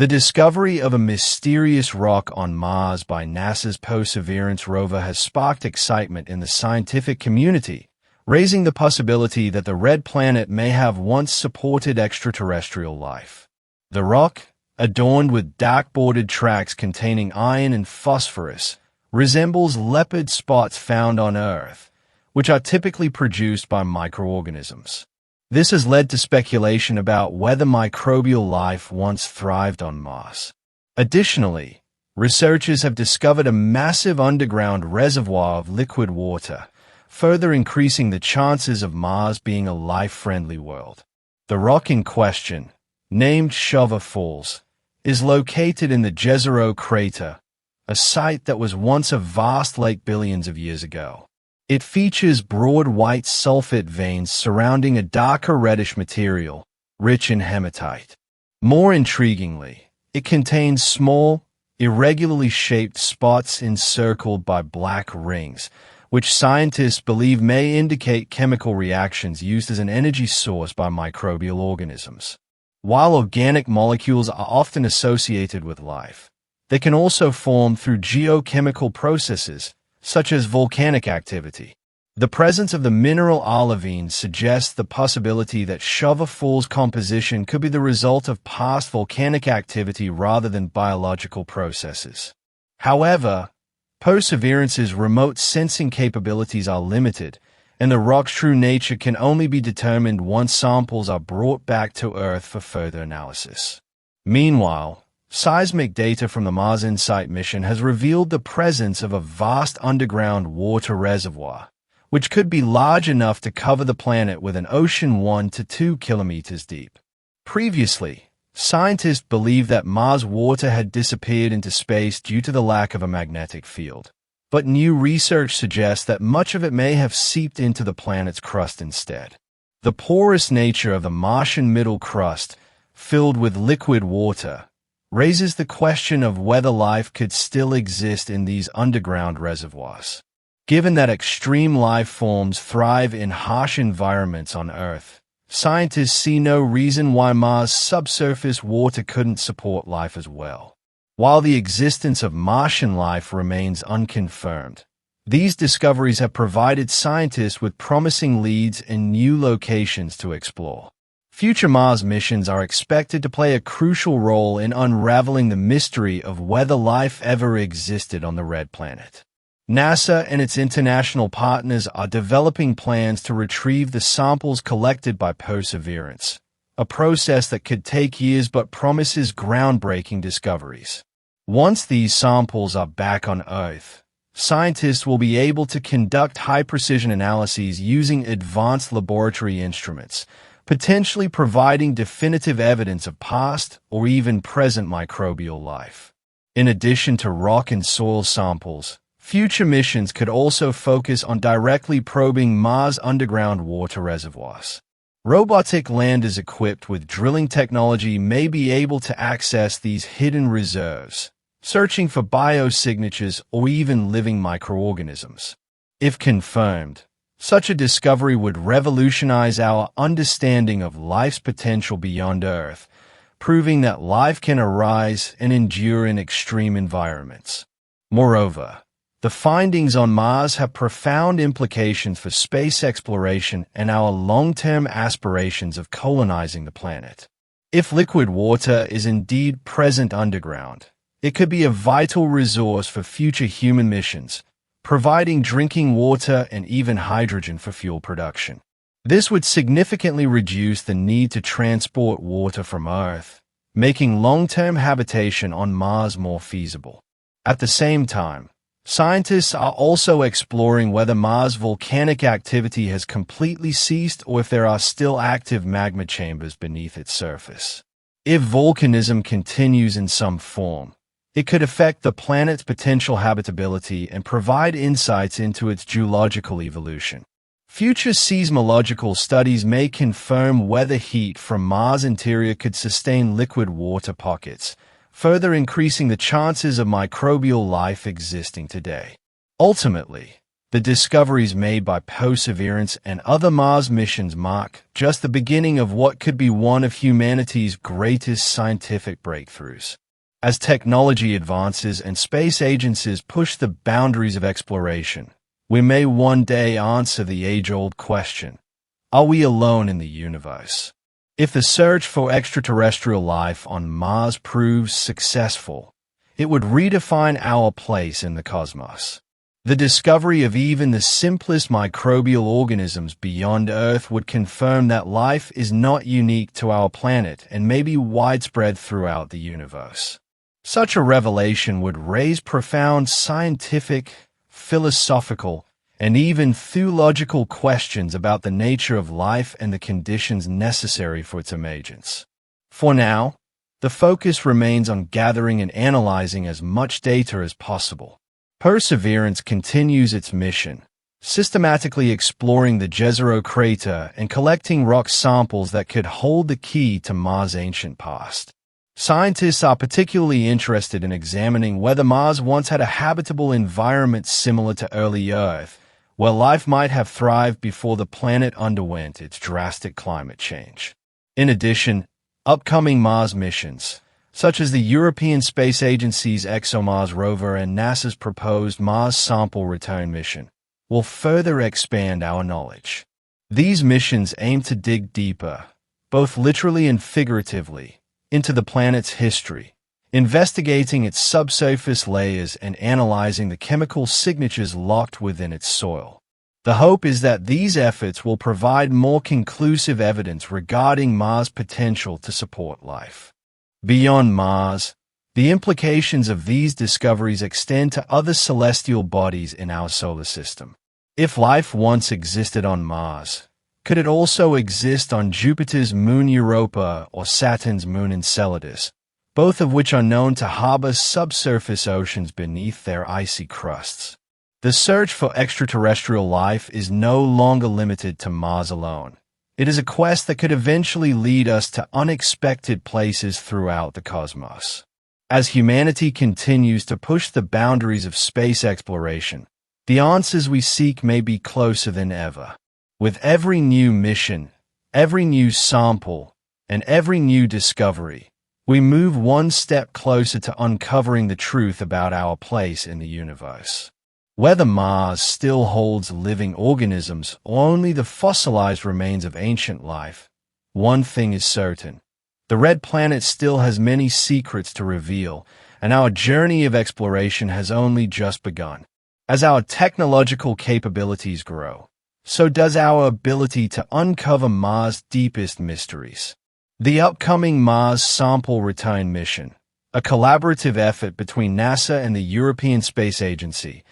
The discovery of a mysterious rock on Mars by NASA's Perseverance rover has sparked excitement in the scientific community, raising the possibility that the red planet may have once supported extraterrestrial life. The rock, adorned with dark-bordered tracks containing iron and phosphorus, resembles leopard spots found on Earth, which are typically produced by microorganisms. This has led to speculation about whether microbial life once thrived on Mars. Additionally, researchers have discovered a massive underground reservoir of liquid water, further increasing the chances of Mars being a life-friendly world. The rock in question, named Shaua Falls, is located in the Jezero crater, a site that was once a vast lake billions of years ago. It features broad white sulfate veins surrounding a darker reddish material, rich in hematite. More intriguingly, it contains small, irregularly shaped spots encircled by black rings, which scientists believe may indicate chemical reactions used as an energy source by microbial organisms. While organic molecules are often associated with life, they can also form through geochemical processes, such as volcanic activity. The presence of the mineral olivine suggests the possibility that Shaua Falls' composition could be the result of past volcanic activity rather than biological processes. However, Perseverance's remote sensing capabilities are limited, and the rock's true nature can only be determined once samples are brought back to Earth for further analysis. Meanwhile, seismic data from the Mars InSight mission has revealed the presence of a vast underground water reservoir, which could be large enough to cover the planet with an ocean 1 to 2 kilometers deep. Previously, scientists believed that Mars water had disappeared into space due to the lack of a magnetic field, but new research suggests that much of it may have seeped into the planet's crust instead. The porous nature of the Martian middle crust, filled with liquid water, raises the question of whether life could still exist in these underground reservoirs. Given that extreme life forms thrive in harsh environments on Earth, scientists see no reason why Mars' subsurface water couldn't support life as well. While the existence of Martian life remains unconfirmed, these discoveries have provided scientists with promising leads and new locations to explore. Future Mars missions are expected to play a crucial role in unraveling the mystery of whether life ever existed on the red planet. NASA and its international partners are developing plans to retrieve the samples collected by Perseverance, a process that could take years but promises groundbreaking discoveries. Once these samples are back on Earth, scientists will be able to conduct high-precision analyses using advanced laboratory instruments, potentially providing definitive evidence of past or even present microbial life. In addition to rock and soil samples, future missions could also focus on directly probing Mars' underground water reservoirs. Robotic landers equipped with drilling technology may be able to access these hidden reserves, searching for biosignatures or even living microorganisms. If confirmed, such a discovery would revolutionize our understanding of life's potential beyond Earth, proving that life can arise and endure in extreme environments. Moreover, the findings on Mars have profound implications for space exploration and our long-term aspirations of colonizing the planet. If liquid water is indeed present underground, it could be a vital resource for future human missions, providing drinking water and even hydrogen for fuel production. This would significantly reduce the need to transport water from Earth, making long-term habitation on Mars more feasible. At the same time, scientists are also exploring whether Mars' volcanic activity has completely ceased or if there are still active magma chambers beneath its surface. If volcanism continues in some form, it could affect the planet's potential habitability and provide insights into its geological evolution. Future seismological studies may confirm whether heat from Mars' interior could sustain liquid water pockets, further increasing the chances of microbial life existing today. Ultimately, The discoveries made by Perseverance and other Mars missions mark just the beginning of what could be one of humanity's greatest scientific breakthroughs. As technology advances and space agencies push the boundaries of exploration, we may one day answer the age-old question, are we alone in the universe? If the search for extraterrestrial life on Mars proves successful, it would redefine our place in the cosmos. The discovery of even the simplest microbial organisms beyond Earth would confirm that life is not unique to our planet and may be widespread throughout the universe. Such a revelation would raise profound scientific, philosophical, and even theological questions about the nature of life and the conditions necessary for its emergence. For now, the focus remains on gathering and analyzing as much data as possible. Perseverance continues its mission, systematically exploring the Jezero crater and collecting rock samples that could hold the key to Mars' ancient past. Scientists are particularly interested in examining whether Mars once had a habitable environment similar to early Earth, where life might have thrived before the planet underwent its drastic climate change. In addition, upcoming Mars missions, such as the European Space Agency's ExoMars rover and NASA's proposed Mars sample return mission, will further expand our knowledge. These missions aim to dig deeper, both literally and figuratively, into the planet's history, investigating its subsurface layers and analyzing the chemical signatures locked within its soil. The hope is that these efforts will provide more conclusive evidence regarding Mars' potential to support life. Beyond Mars, the implications of these discoveries extend to other celestial bodies in our solar system. If life once existed on Mars, could it also exist on Jupiter's moon Europa or Saturn's moon Enceladus, both of which are known to harbor subsurface oceans beneath their icy crusts? The search for extraterrestrial life is no longer limited to Mars alone. It is a quest that could eventually lead us to unexpected places throughout the cosmos. As humanity continues to push the boundaries of space exploration, the answers we seek may be closer than ever. With every new mission, every new sample, and every new discovery, we move one step closer to uncovering the truth about our place in the universe. Whether Mars still holds living organisms or only the fossilized remains of ancient life, one thing is certain. The red planet still has many secrets to reveal, and our journey of exploration has only just begun. As our technological capabilities grow, so does our ability to uncover Mars' deepest mysteries. The upcoming Mars Sample Return mission, a collaborative effort between NASA and the European Space Agency,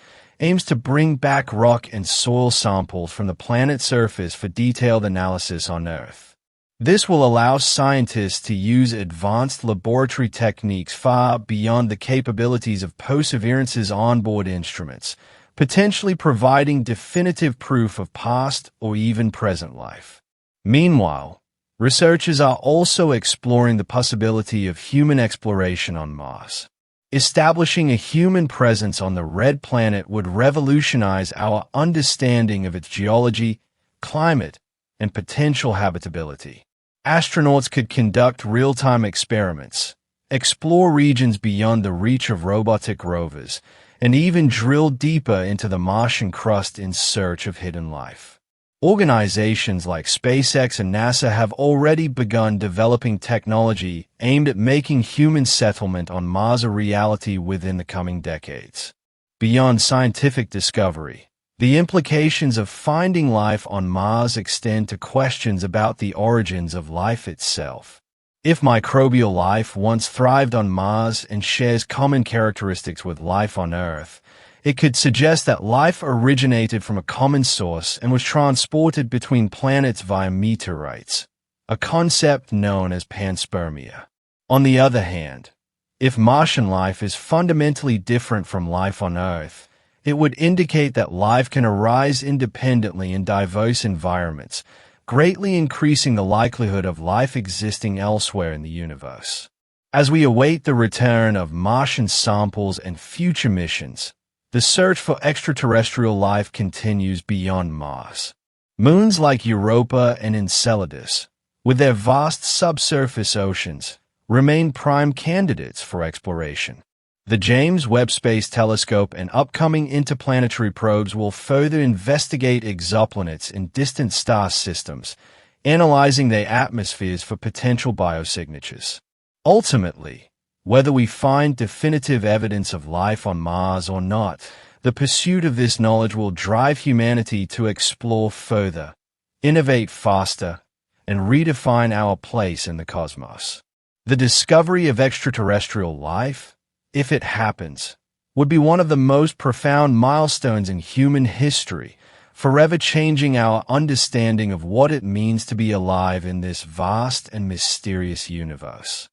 aims to bring back rock and soil samples from the planet's surface for detailed analysis on Earth. This will allow scientists to use advanced laboratory techniques far beyond the capabilities of Perseverance's onboard instruments, potentially providing definitive proof of past or even present life. Meanwhile, researchers are also exploring the possibility of human exploration on Mars. Establishing a human presence on the red planet would revolutionize our understanding of its geology, climate, and potential habitability. Astronauts could conduct real-time experiments, explore regions beyond the reach of robotic rovers, and even drill deeper into the Martian crust in search of hidden life. Organizations like SpaceX and NASA have already begun developing technology aimed at making human settlement on Mars a reality within the coming decades. Beyond scientific discovery, the implications of finding life on Mars extend to questions about the origins of life itself. If microbial life once thrived on Mars and shares common characteristics with life on Earth, it could suggest that life originated from a common source and was transported between planets via meteorites, a concept known as panspermia. On the other hand, if Martian life is fundamentally different from life on Earth, it would indicate that life can arise independently in diverse environments, greatly increasing the likelihood of life existing elsewhere in the universe. As we await the return of Martian samples and future missions, The search for extraterrestrial life continues beyond Mars. Moons like Europa and Enceladus, with their vast subsurface oceans, remain prime candidates for exploration. The James Webb Space Telescope and upcoming interplanetary probes will further investigate exoplanets in distant star systems, analyzing their atmospheres for potential biosignatures. Ultimately, whether we find definitive evidence of life on Mars or not, the pursuit of this knowledge will drive humanity to explore further, innovate faster, and redefine our place in the cosmos. The discovery of extraterrestrial life, if it happens, would be one of the most profound milestones in human history, forever changing our understanding of what it means to be alive in this vast and mysterious universe.